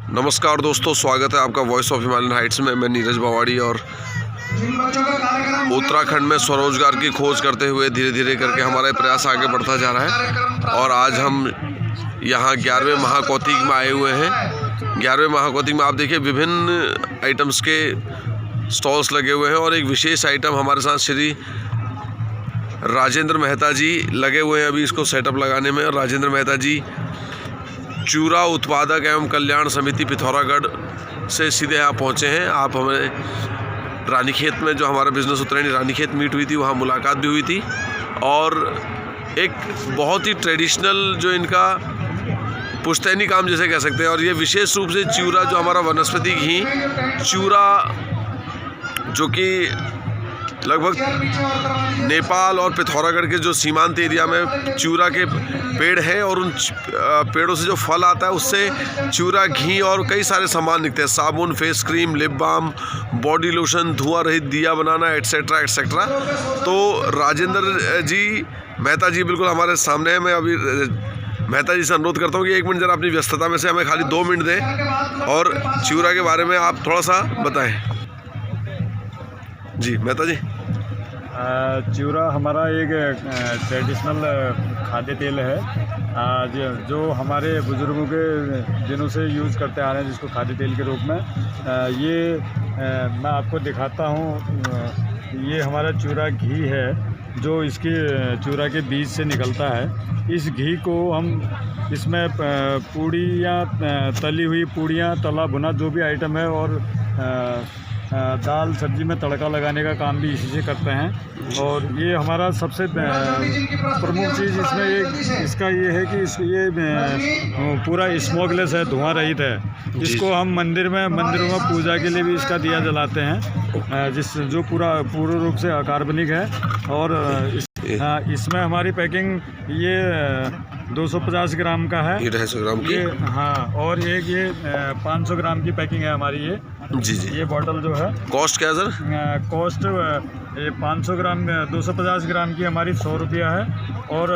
नमस्कार दोस्तों, स्वागत है आपका वॉइस ऑफ हिमालयन हाइट्स में। मैं नीरज बावाड़ी और उत्तराखंड में स्वरोजगार की खोज करते हुए धीरे धीरे करके हमारा प्रयास आगे बढ़ता जा रहा है। और आज हम यहाँ 11वें महाकौतिक में आए हुए हैं। 11वें महाकौतिक में आप देखिए विभिन्न आइटम्स के स्टॉल्स लगे हुए हैं और एक विशेष आइटम हमारे साथ श्री राजेंद्र मेहता जी लगे हुए हैं अभी इसको सेटअप लगाने में। और राजेंद्र मेहता जी चूरा उत्पादक एवं कल्याण समिति पिथौरागढ़ से सीधे यहाँ पहुँचे हैं। आप हमें रानीखेत में जो हमारा बिज़नेस उत्तरायणी रानीखेत मीट हुई थी वहाँ मुलाकात भी हुई थी। और एक बहुत ही ट्रेडिशनल जो इनका पुश्तैनी काम जैसे कह सकते हैं। और ये विशेष रूप से चूरा जो हमारा वनस्पति घी चूरा जो कि लगभग नेपाल और पिथौरागढ़ के जो सीमांत एरिया में चूरा के पेड़ हैं और उन पेड़ों से जो फल आता है उससे चूरा घी और कई सारे सामान निकलते हैं। साबुन, face cream, lip balm, body lotion, धुआं रहित दिया बनाना, एट्सेट्रा एट्सेट्रा। तो राजेंद्र जी मेहता जी बिल्कुल हमारे सामने हैं। मैं अभी मेहता जी से अनुरोध करता हूँ कि 1 मिनट जरा अपनी व्यस्तता में से हमें खाली 2 मिनट दें और चूरा के बारे में आप थोड़ा सा बताएं। जी मेहता जी। चूरा हमारा एक ट्रेडिशनल खाद्य तेल है जो हमारे बुज़ुर्गों के दिनों से यूज़ करते आ रहे हैं, जिसको खाद्य तेल के रूप में। ये मैं आपको दिखाता हूँ। ये हमारा चूरा घी है जो इसके चूरा के बीज से निकलता है। इस घी को हम इसमें पूड़ियाँ, तली हुई पूड़ियाँ, तला भुना जो भी आइटम है और दाल सब्जी में तड़का लगाने का काम भी इसी से करते हैं। और ये हमारा सबसे प्रमुख चीज़ इसमें इसका ये है कि ये पूरा स्मोकलेस है, धुआं रहित है। इसको हम मंदिरों में पूजा के लिए भी इसका दिया जलाते हैं, जो पूर्ण रूप से अकार्बनिक है। और इसमें हमारी पैकिंग ये 250 ग्राम का है। ये 250 ग्राम की। हाँ, और एक ये 500 ग्राम की पैकिंग है हमारी ये। जी। ये बॉटल जो है कॉस्ट क्या है सर? कॉस्ट ये 500 ग्राम 250 ग्राम की हमारी 100 रुपया है और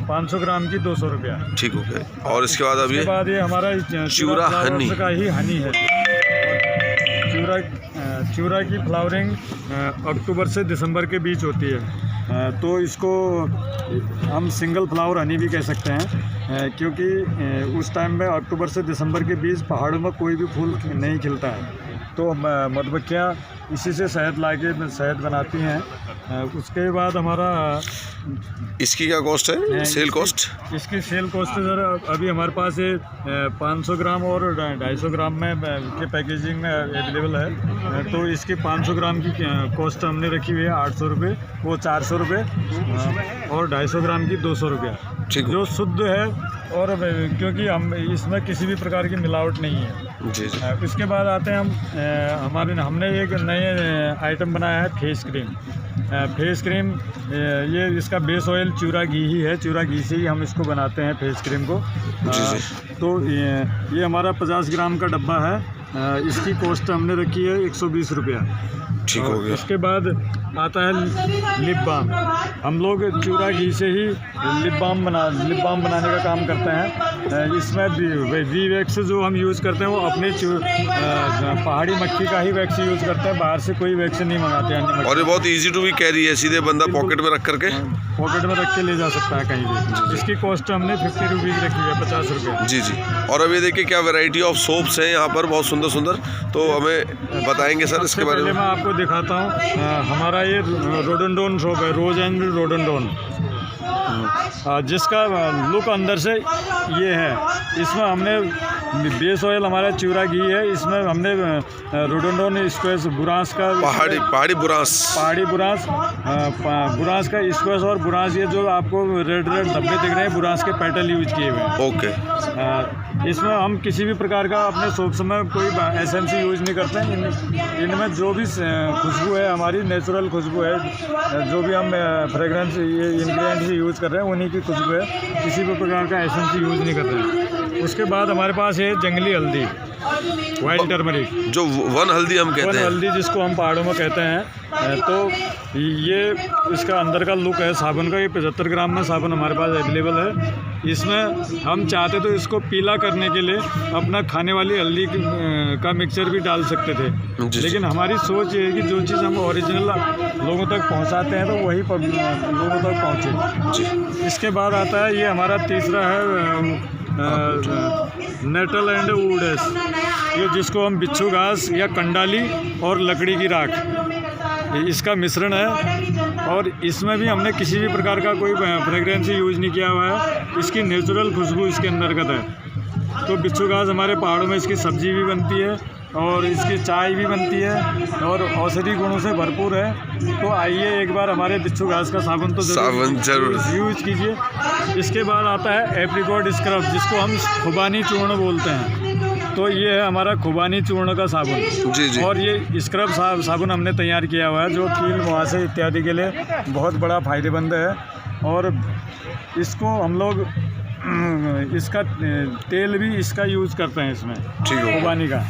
500 ग्राम की 200 रुपया। ठीक हो गया। और इसके बाद अभी ये हमारा चूरा हनी का ही हनी है। चूरा की फ्लावरिंग अक्टूबर से दिसंबर के बीच होती है। तो इसको हम सिंगल फ्लावर हनी भी कह सकते हैं, क्योंकि उस टाइम में अक्टूबर से दिसंबर के बीच पहाड़ों में कोई भी फूल नहीं खिलता है। तो मधुमक्खियाँ इसी से शहद लाके शहद बनाती हैं। उसके बाद हमारा इसकी क्या कॉस्ट है, सेल कॉस्ट? इसकी सेल कॉस्ट सर अभी हमारे पास 500 ग्राम और 250 ग्राम में के पैकेजिंग में अवेलेबल है। तो इसके 500 ग्राम की कॉस्ट हमने रखी हुई है 800 रुपये, वो 400 रुपये, और 250 ग्राम की 200 रुपया, जो शुद्ध है। और क्योंकि हम इसमें किसी भी प्रकार की मिलावट नहीं है। जी। इसके बाद आते हैं हमने एक नए आइटम बनाया है फेस क्रीम। फेस क्रीम ये इसका बेस ऑयल चूरा घी ही है। चूरा घी से ही हम इसको बनाते हैं फेस क्रीम को। तो ये हमारा 50 ग्राम का डब्बा है। इसकी कॉस्ट हमने रखी है 120 रुपया। ठीक हो गया। इसके बाद आता है लिप बाम। हम लोग चूरा घी से ही लिप बाम बनाने का काम करते हैं। इसमें वी वैक्स जो हम यूज़ करते हैं वो अपने पहाड़ी मक्खी का ही वैक्स यूज़ करते हैं, बाहर से कोई वैक्स नहीं मंगाते हैं। और ये बहुत इजी टू भी कैरी है, सीधे बंदा पॉकेट में रख करके ले जा सकता है कहीं भी। इसकी कॉस्ट हमने 50 रुपीज़ रखी है, 50 रुपये। जी। और अब ये देखिए क्या वैरायटी ऑफ सोप्स हैं यहाँ पर, बहुत सुंदर। तो हमें बताएंगे सर इसके बारे में। मैं आपको दिखाता हूँ। हमारा ये रोडोडोन सोप है, रोज एंड रोडोडोन, जिसका लुक अंदर से ये है। इसमें हमने बेस ऑयल हमारा चूरा घी है। इसमें हमने रोडोडोन स्क्वेस बुरांस का पहाड़ी बुरांस का स्क्वेस और बुरांस, ये जो आपको रेड धब्बे दिख रहे हैं, बुरांस के पेटल यूज किए हुए हैं। ओके। इसमें हम किसी भी प्रकार का अपने सोप्स में कोई एसेंसी यूज नहीं करते हैं। इनमें जो भी खुशबू है हमारी नेचुरल खुशबू है, जो भी हम फ्रेगरेंस इंग्रेडिएंट्स यूज़ कर रहे हैं उन्हीं की खुशबू है। किसी भी प्रकार का एसेंसी यूज़ नहीं कर रहे हैं। उसके बाद हमारे पास है जंगली हल्दी, वाइल्ड टर्मरिक, जो वन हल्दी हम कहते वन हैं। हल्दी जिसको हम पहाड़ों में कहते हैं। तो ये इसका अंदर का लुक है साबुन का। ये 75 ग्राम में साबुन हमारे पास अवेलेबल है। इसमें हम चाहते तो इसको पीला करने के लिए अपना खाने वाली हल्दी का मिक्सचर भी डाल सकते थे, जी। लेकिन हमारी सोच ये है कि जो चीज़ हम ओरिजिनल लोगों तक पहुंचाते हैं तो वही लोगों तक पहुंचे। इसके बाद आता है ये हमारा तीसरा है नेटल एंड वुडेस, ये जिसको हम बिच्छू घास या कंडाली और लकड़ी की राख, इसका मिश्रण है। और इसमें भी हमने किसी भी प्रकार का कोई फ्रेगरेंस यूज़ नहीं किया हुआ है। इसकी नेचुरल खुशबू इसके अंतर्गत है। तो बिच्छू घास हमारे पहाड़ों में इसकी सब्जी भी बनती है और इसकी चाय भी बनती है और औषधि गुणों से भरपूर है। तो आइए एक बार हमारे बिच्छू घास का साबुन तो जरूर यूज कीजिए। इसके बाद आता है एप्रिकॉट स्क्रब, जिसको हम खुबानी चूर्ण बोलते हैं। तो ये है हमारा खुबानी चूर्ण का साबुन। जी। और ये स्क्रब साबुन हमने तैयार किया हुआ है, जो कील मुहासे इत्यादि के लिए बहुत बड़ा फ़ायदेमंद है। और इसको हम लोग इसका तेल भी इसका यूज़ करते हैं इसमें, ठीक है, खुबानी का।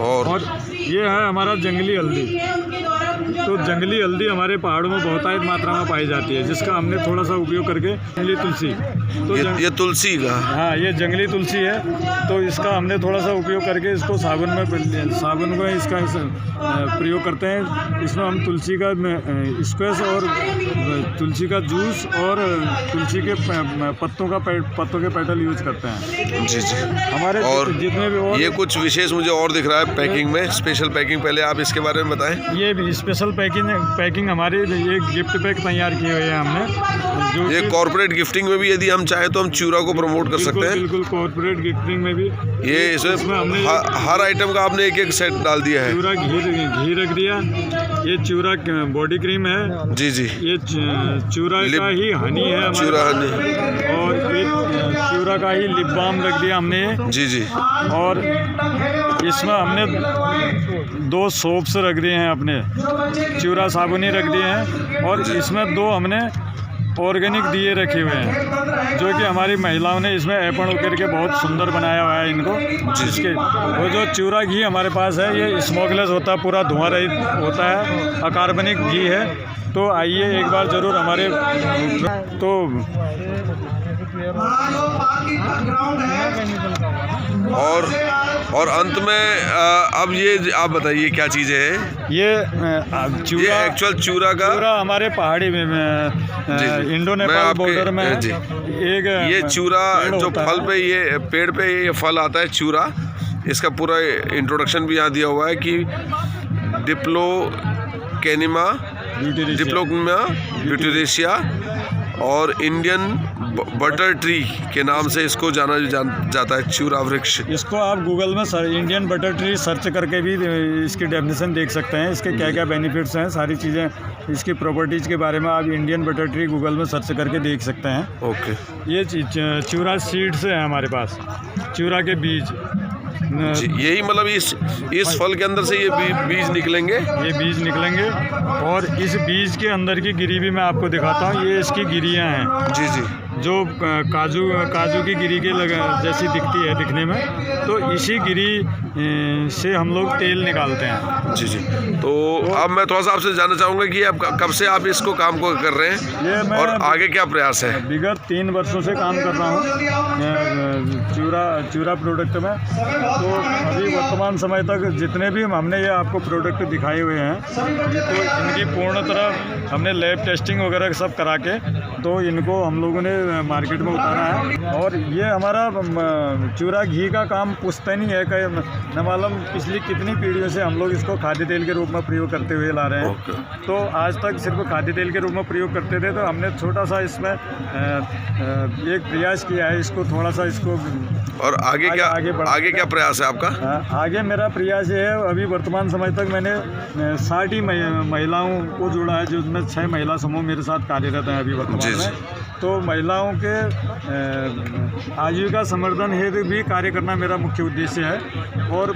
और ये है हमारा जंगली हल्दी। तो जंगली हल्दी हमारे पहाड़ों में बहुतायत मात्रा में पाई जाती है, जिसका हमने थोड़ा सा उपयोग करके जंगली तुलसी, तो ये तुलसी का, हाँ ये जंगली तुलसी है। तो इसका हमने थोड़ा सा उपयोग करके इसको साबुन में इसका प्रयोग करते हैं। इसमें हम तुलसी का स्क्वैश और तुलसी का जूस और तुलसी के पत्तों के पेटल यूज करते हैं। जी। हमारे और जितने भी और ये कुछ विशेष मुझे और दिख रहा है पैकिंग में, स्पेशल पैकिंग, पहले आप इसके बारे में बताएं। ये भी स्पेशल पैकिंग हमारी ये गिफ्ट पैक तैयार किए हुए हैं हमने, जो ये कॉर्पोरेट गिफ्टिंग में भी यदि हम चाहें तो हम चूरा को प्रमोट कर सकते हैं। बिल्कुल कॉर्पोरेट गिफ्टिंग में भी ये इसमें हमने हर आइटम का आपने एक सेट डाल दिया है। चूरा घी रख दिया। ये चूरा बॉडी क्रीम है। जी। ये चूरा का ही हनी है, चूरा हनी। और ये चूरा का ही लिप बाम रख दिया हमने। जी। और इसमें हमने 2 सोप्स रख दिए हैं, अपने चूरा साबुनी रख दिए हैं। और इसमें 2 हमने ऑर्गेनिक दिए रखे हुए हैं, जो कि हमारी महिलाओं ने इसमें ऐपण करके बहुत सुंदर बनाया हुआ है इनको। जिसके वो जो चूरा घी हमारे पास है, ये स्मोकलेस होता है, पूरा धुआं रहित होता है, अकार्बनिक घी है। तो आइए एक बार ज़रूर हमारे और अंत में अब ये आप बताइए क्या चीज़ें हैं। ये एक्चुअल चूरा हमारे पहाड़ी में इंडो नेपाल बॉर्डर में एक ये चूरा जो फल पे, ये पेड़ पे ये फल आता है चूरा। इसका पूरा इंट्रोडक्शन भी यहाँ दिया हुआ है कि डिप्लोकेनिमा ब्यूटीरेशिया और इंडियन बटर ट्री के नाम से इसको जाना जाता है, चूरा वृक्ष। इसको आप गूगल में इंडियन बटर ट्री सर्च करके भी इसकी डेफिनेशन देख सकते हैं, इसके क्या क्या बेनिफिट्स हैं, सारी चीज़ें, इसकी प्रॉपर्टीज़ के बारे में आप इंडियन बटर ट्री गूगल में सर्च करके देख सकते हैं। ओके। ये चूरा सीड्स है हमारे पास, चूरा के बीज। यही मतलब इस फल के अंदर से ये बीज निकलेंगे। ये बीज निकलेंगे और इस बीज के अंदर की गिरी भी मैं आपको दिखाता हूँ। ये इसकी गिरियाँ हैं। जी। जो काजू की गिरी के जैसी दिखती है दिखने में, तो इसी गिरी से हम लोग तेल निकालते हैं। जी। तो अब मैं थोड़ा सा आपसे जानना चाहूँगा कि आप कब से आप इसको काम को कर रहे हैं और आगे क्या प्रयास है। विगत 3 वर्षों से काम कर रहा हूँ चूरा प्रोडक्ट में। तो अभी वर्तमान समय तक जितने भी हमने ये आपको प्रोडक्ट दिखाए हुए हैं, तो इनकी पूर्ण तरह हमने लैब टेस्टिंग वगैरह सब करा के तो इनको हम लोगों ने मार्केट में उतारा है। और ये हमारा चूरा घी का काम पुश्तैनी है, न मालूम पिछली कितनी पीढ़ियों से हम लोग इसको खाद्य तेल के रूप में प्रयोग करते हुए ला रहे हैं। तो आज तक सिर्फ खाद्य तेल के रूप में प्रयोग करते थे, तो हमने छोटा सा इसमें एक प्रयास किया है, इसको थोड़ा सा इसको। और आगे क्या प्रयास है आपका? आगे मेरा प्रयास ये है, अभी वर्तमान समय तक मैंने 60 महिलाओं को जोड़ा है, जिसमें 6 महिला समूह मेरे साथ कार्यरत हैं अभी वर्तमान में। तो महिलाओं के आजीविका संवर्धन हेतु भी कार्य करना मेरा मुख्य उद्देश्य है। और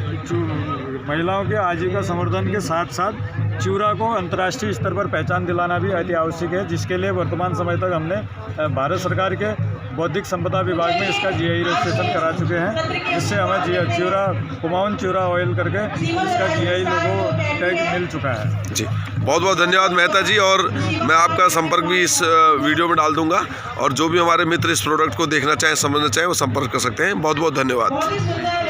महिलाओं के आजीविका संवर्धन के साथ साथ चूरा को अंतर्राष्ट्रीय स्तर पर पहचान दिलाना भी अति आवश्यक है, जिसके लिए वर्तमान समय तक हमने भारत सरकार के बौद्धिक संपदा विभाग में इसका जीआई रजिस्ट्रेशन करा चुके हैं, जिससे हमें चिउरा कुमाऊन चिउरा ऑयल करके इसका जीआई लोगो टैग मिल चुका है। जी, बहुत बहुत धन्यवाद मेहता जी। और मैं आपका संपर्क भी इस वीडियो में डाल दूंगा, और जो भी हमारे मित्र इस प्रोडक्ट को देखना चाहें, समझना चाहें, वो संपर्क कर सकते हैं। बहुत बहुत धन्यवाद।